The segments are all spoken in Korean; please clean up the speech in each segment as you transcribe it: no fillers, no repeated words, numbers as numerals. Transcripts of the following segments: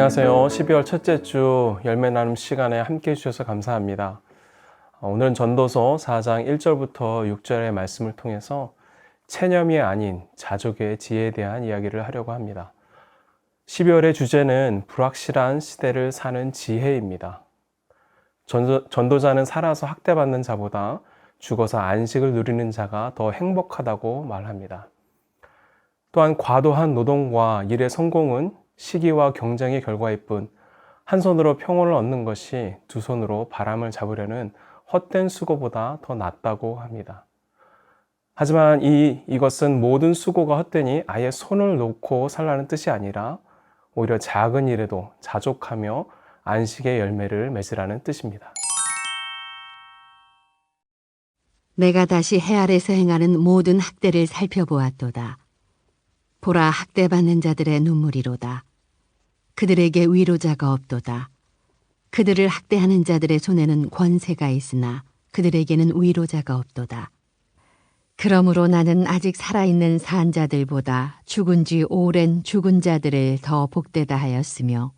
안녕하세요. 12월 첫째 주 열매 나눔 시간에 함께 해주셔서 감사합니다. 오늘은 전도서 4장 1절부터 6절의 말씀을 통해서 체념이 아닌 자족의 지혜에 대한 이야기를 하려고 합니다. 12월의 주제는 불확실한 시대를 사는 지혜입니다. 전도자는 살아서 학대받는 자보다 죽어서 안식을 누리는 자가 더 행복하다고 말합니다. 또한 과도한 노동과 일의 성공은 시기와 경쟁의 결과일 뿐, 한 손으로 평온을 얻는 것이 두 손으로 바람을 잡으려는 헛된 수고보다 더 낫다고 합니다. 하지만 이것은 모든 수고가 헛되니 아예 손을 놓고 살라는 뜻이 아니라 오히려 작은 일에도 자족하며 안식의 열매를 맺으라는 뜻입니다. 내가 다시 해 아래서 행하는 모든 학대를 살펴보았도다. 보라, 학대받는 자들의 눈물이로다. 그들에게 위로자가 없도다. 그들을 학대하는 자들의 손에는 권세가 있으나 그들에게는 위로자가 없도다. 그러므로 나는 아직 살아있는 산 자들보다 죽은 지 오랜 죽은 자들을 더 복되다 하였으며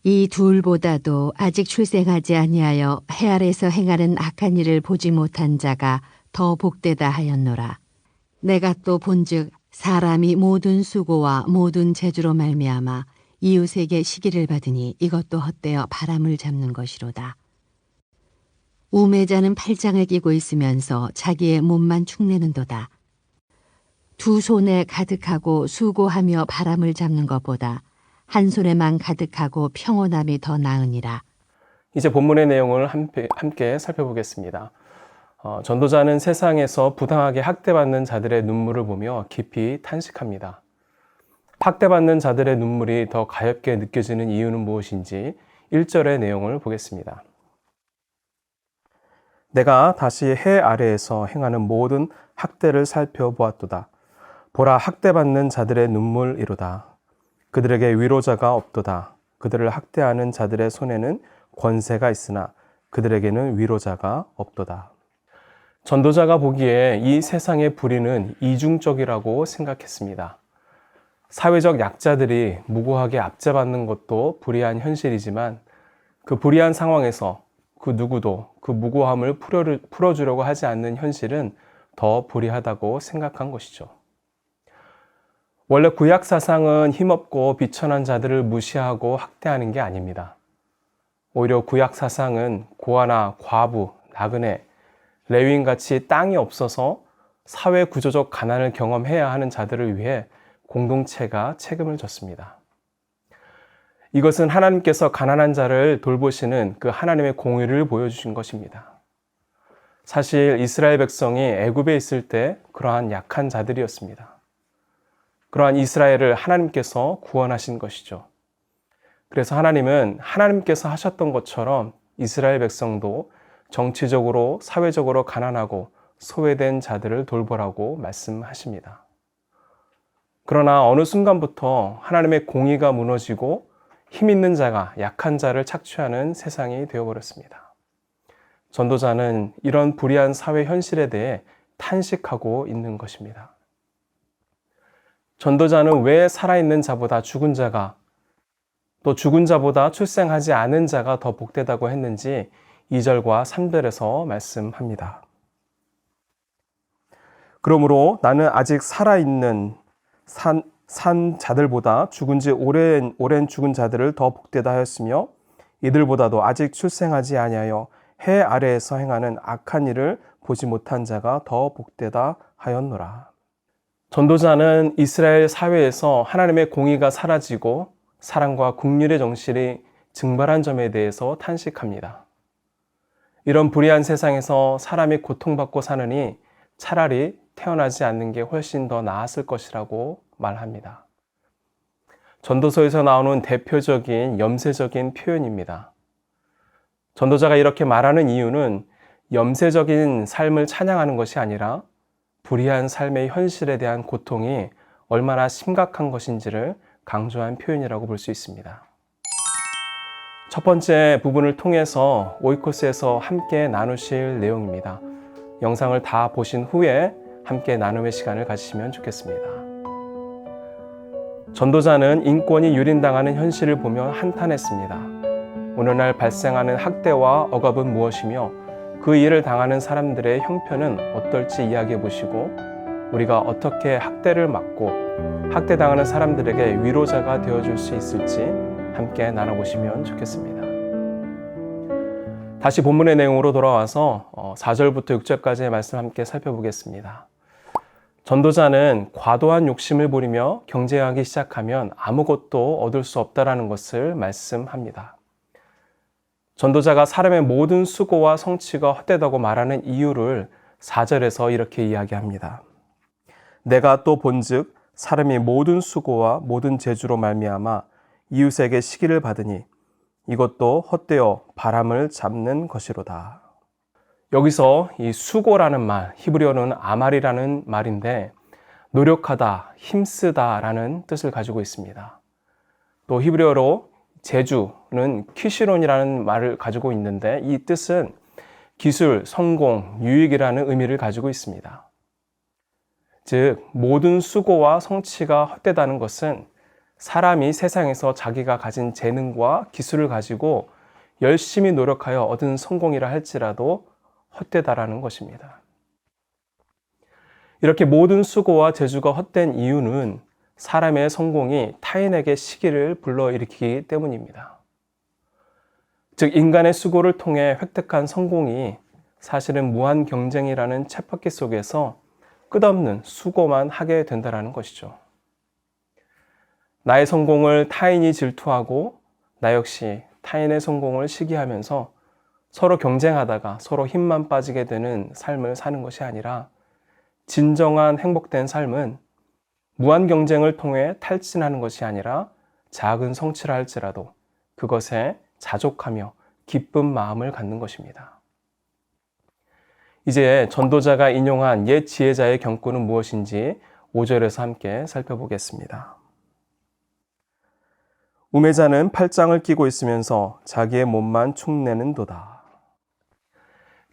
이 둘보다도 아직 출생하지 아니하여 해 아래서 행하는 악한 일을 보지 못한 자가 더 복되다 하였노라. 내가 또 본즉 사람이 모든 수고와 모든 재주로 말미암아 이웃에게 시기를 받으니 이것도 헛되어 바람을 잡는 것이로다. 우매자는 팔짱을 끼고 있으면서 자기의 몸만 축내는도다. 두 손에 가득하고 수고하며 바람을 잡는 것보다 한 손에만 가득하고 평온함이 더 나으니라. 이제 본문의 내용을 함께 살펴보겠습니다. 전도자는 세상에서 부당하게 학대받는 자들의 눈물을 보며 깊이 탄식합니다. 학대받는 자들의 눈물이 더 가엽게 느껴지는 이유는 무엇인지 1절의 내용을 보겠습니다. 내가 다시 해 아래에서 행하는 모든 학대를 살펴보았도다. 보라, 학대받는 자들의 눈물이로다. 그들에게 위로자가 없도다. 그들을 학대하는 자들의 손에는 권세가 있으나 그들에게는 위로자가 없도다. 전도자가 보기에 이 세상의 불의는 이중적이라고 생각했습니다. 사회적 약자들이 무고하게 압제받는 것도 불의한 현실이지만 그 불의한 상황에서 그 누구도 그 무고함을 풀어주려고 하지 않는 현실은 더 불의하다고 생각한 것이죠. 원래 구약 사상은 힘없고 비천한 자들을 무시하고 학대하는 게 아닙니다. 오히려 구약 사상은 고아나 과부, 나그네, 레위인같이 땅이 없어서 사회 구조적 가난을 경험해야 하는 자들을 위해 공동체가 책임을 졌습니다. 이것은 하나님께서 가난한 자를 돌보시는 그 하나님의 공의를 보여주신 것입니다. 사실 이스라엘 백성이 애굽에 있을 때 그러한 약한 자들이었습니다. 그러한 이스라엘을 하나님께서 구원하신 것이죠. 그래서 하나님은 하나님께서 하셨던 것처럼 이스라엘 백성도 정치적으로, 사회적으로 가난하고 소외된 자들을 돌보라고 말씀하십니다. 그러나 어느 순간부터 하나님의 공의가 무너지고 힘 있는 자가 약한 자를 착취하는 세상이 되어버렸습니다. 전도자는 이런 불의한 사회 현실에 대해 탄식하고 있는 것입니다. 전도자는 왜 살아있는 자보다 죽은 자가, 또 죽은 자보다 출생하지 않은 자가 더 복되다고 했는지 2절과 3절에서 말씀합니다. 그러므로 나는 아직 살아있는 산 자들보다 죽은 지 오랜 죽은 자들을 더 복되다 하였으며 이들보다도 아직 출생하지 아니하여 해 아래에서 행하는 악한 일을 보지 못한 자가 더 복되다 하였노라. 전도자는 이스라엘 사회에서 하나님의 공의가 사라지고 사랑과 긍휼의 정신이 증발한 점에 대해서 탄식합니다. 이런 불의한 세상에서 사람이 고통받고 사느니 차라리 태어나지 않는 게 훨씬 더 나았을 것이라고 말합니다. 전도서에서 나오는 대표적인 염세적인 표현입니다. 전도자가 이렇게 말하는 이유는 염세적인 삶을 찬양하는 것이 아니라 불의한 삶의 현실에 대한 고통이 얼마나 심각한 것인지를 강조한 표현이라고 볼 수 있습니다. 첫 번째 부분을 통해서 오이코스에서 함께 나누실 내용입니다. 영상을 다 보신 후에 함께 나눔의 시간을 가지시면 좋겠습니다. 전도자는 인권이 유린당하는 현실을 보며 한탄했습니다. 오늘날 발생하는 학대와 억압은 무엇이며 그 일을 당하는 사람들의 형편은 어떨지 이야기해 보시고 우리가 어떻게 학대를 막고 학대당하는 사람들에게 위로자가 되어줄 수 있을지 함께 나눠보시면 좋겠습니다. 다시 본문의 내용으로 돌아와서 4절부터 6절까지의 말씀 함께 살펴보겠습니다. 전도자는 과도한 욕심을 부리며 경쟁하기 시작하면 아무것도 얻을 수 없다라는 것을 말씀합니다. 전도자가 사람의 모든 수고와 성취가 헛되다고 말하는 이유를 4절에서 이렇게 이야기합니다. 내가 또 본즉 사람이 모든 수고와 모든 재주로 말미암아 이웃에게 시기를 받으니 이것도 헛되어 바람을 잡는 것이로다. 여기서 이 수고라는 말, 히브리어는 아말이라는 말인데 노력하다, 힘쓰다라는 뜻을 가지고 있습니다. 또 히브리어로 재주는 키시론이라는 말을 가지고 있는데 이 뜻은 기술, 성공, 유익이라는 의미를 가지고 있습니다. 즉 모든 수고와 성취가 헛되다는 것은 사람이 세상에서 자기가 가진 재능과 기술을 가지고 열심히 노력하여 얻은 성공이라 할지라도 헛되다라는 것입니다. 이렇게 모든 수고와 재주가 헛된 이유는 사람의 성공이 타인에게 시기를 불러일으키기 때문입니다. 즉 인간의 수고를 통해 획득한 성공이 사실은 무한 경쟁이라는 쳇바퀴 속에서 끝없는 수고만 하게 된다는 것이죠. 나의 성공을 타인이 질투하고 나 역시 타인의 성공을 시기하면서 서로 경쟁하다가 서로 힘만 빠지게 되는 삶을 사는 것이 아니라 진정한 행복된 삶은 무한 경쟁을 통해 탈진하는 것이 아니라 작은 성취라 할지라도 그것에 자족하며 기쁜 마음을 갖는 것입니다. 이제 전도자가 인용한 옛 지혜자의 경고는 무엇인지 5절에서 함께 살펴보겠습니다. 우매자는 팔짱을 끼고 있으면서 자기의 몸만 축내는도다.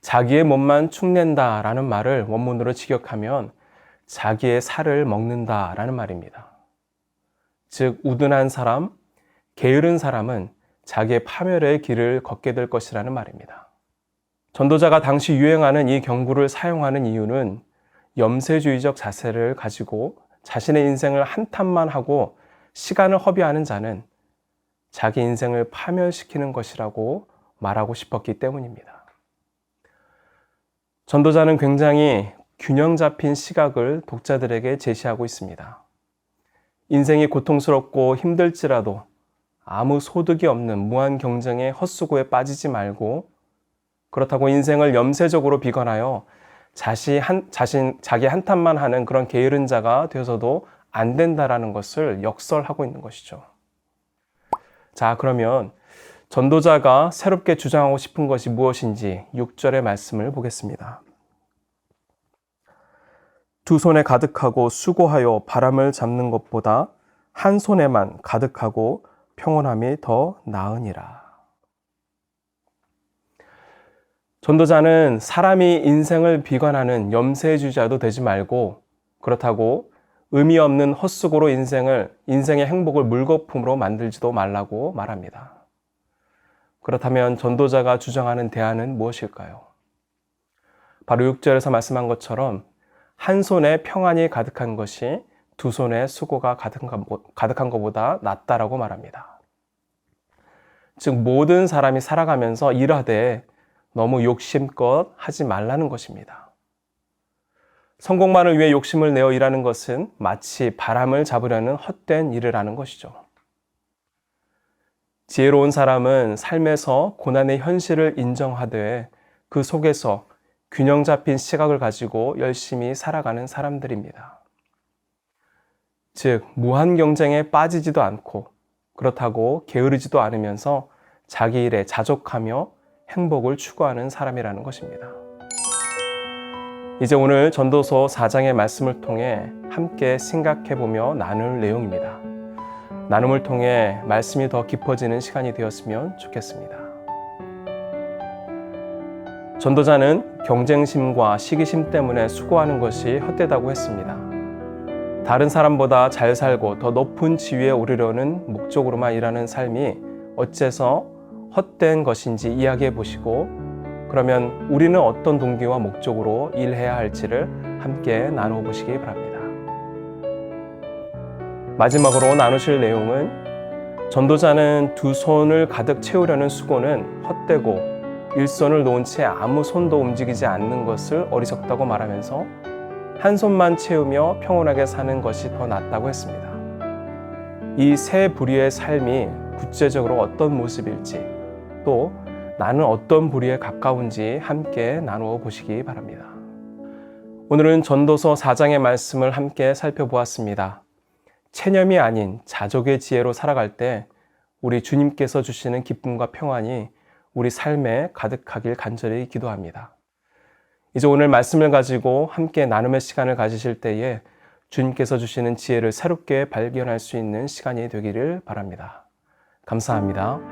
자기의 몸만 축낸다라는 말을 원문으로 직역하면 자기의 살을 먹는다라는 말입니다. 즉 우둔한 사람, 게으른 사람은 자기의 파멸의 길을 걷게 될 것이라는 말입니다. 전도자가 당시 유행하는 이 경구를 사용하는 이유는 염세주의적 자세를 가지고 자신의 인생을 한탄만 하고 시간을 허비하는 자는 자기 인생을 파멸시키는 것이라고 말하고 싶었기 때문입니다. 전도자는 굉장히 균형 잡힌 시각을 독자들에게 제시하고 있습니다. 인생이 고통스럽고 힘들지라도 아무 소득이 없는 무한 경쟁의 헛수고에 빠지지 말고 그렇다고 인생을 염세적으로 비관하여 자기 한탄만 하는 그런 게으른 자가 되어서도 안 된다라는 것을 역설하고 있는 것이죠. 자, 그러면 전도자가 새롭게 주장하고 싶은 것이 무엇인지 6절의 말씀을 보겠습니다. 두 손에 가득하고 수고하여 바람을 잡는 것보다 한 손에만 가득하고 평온함이 더 나으니라. 전도자는 사람이 인생을 비관하는 염세주의자도 되지 말고 그렇다고 의미 없는 헛수고로 인생의 행복을 물거품으로 만들지도 말라고 말합니다. 그렇다면 전도자가 주장하는 대안은 무엇일까요? 바로 6절에서 말씀한 것처럼 한 손에 평안이 가득한 것이 두 손에 수고가 가득한 것보다 낫다라고 말합니다. 즉 모든 사람이 살아가면서 일하되 너무 욕심껏 하지 말라는 것입니다. 성공만을 위해 욕심을 내어 일하는 것은 마치 바람을 잡으려는 헛된 일을 하는 것이죠. 지혜로운 사람은 삶에서 고난의 현실을 인정하되 그 속에서 균형 잡힌 시각을 가지고 열심히 살아가는 사람들입니다. 즉, 무한 경쟁에 빠지지도 않고 그렇다고 게으르지도 않으면서 자기 일에 자족하며 행복을 추구하는 사람이라는 것입니다. 이제 오늘 전도서 4장의 말씀을 통해 함께 생각해보며 나눌 내용입니다. 나눔을 통해 말씀이 더 깊어지는 시간이 되었으면 좋겠습니다. 전도자는 경쟁심과 시기심 때문에 수고하는 것이 헛되다고 했습니다. 다른 사람보다 잘 살고 더 높은 지위에 오르려는 목적으로만 일하는 삶이 어째서 헛된 것인지 이야기해 보시고, 그러면 우리는 어떤 동기와 목적으로 일해야 할지를 함께 나누어 보시기 바랍니다. 마지막으로 나누실 내용은, 전도자는 두 손을 가득 채우려는 수고는 헛되고 일손을 놓은 채 아무 손도 움직이지 않는 것을 어리석다고 말하면서 한 손만 채우며 평온하게 사는 것이 더 낫다고 했습니다. 이 세 부류의 삶이 구체적으로 어떤 모습일지, 또 나는 어떤 부류에 가까운지 함께 나누어 보시기 바랍니다. 오늘은 전도서 4장의 말씀을 함께 살펴보았습니다. 체념이 아닌 자족의 지혜로 살아갈 때 우리 주님께서 주시는 기쁨과 평안이 우리 삶에 가득하길 간절히 기도합니다. 이제 오늘 말씀을 가지고 함께 나눔의 시간을 가지실 때에 주님께서 주시는 지혜를 새롭게 발견할 수 있는 시간이 되기를 바랍니다. 감사합니다.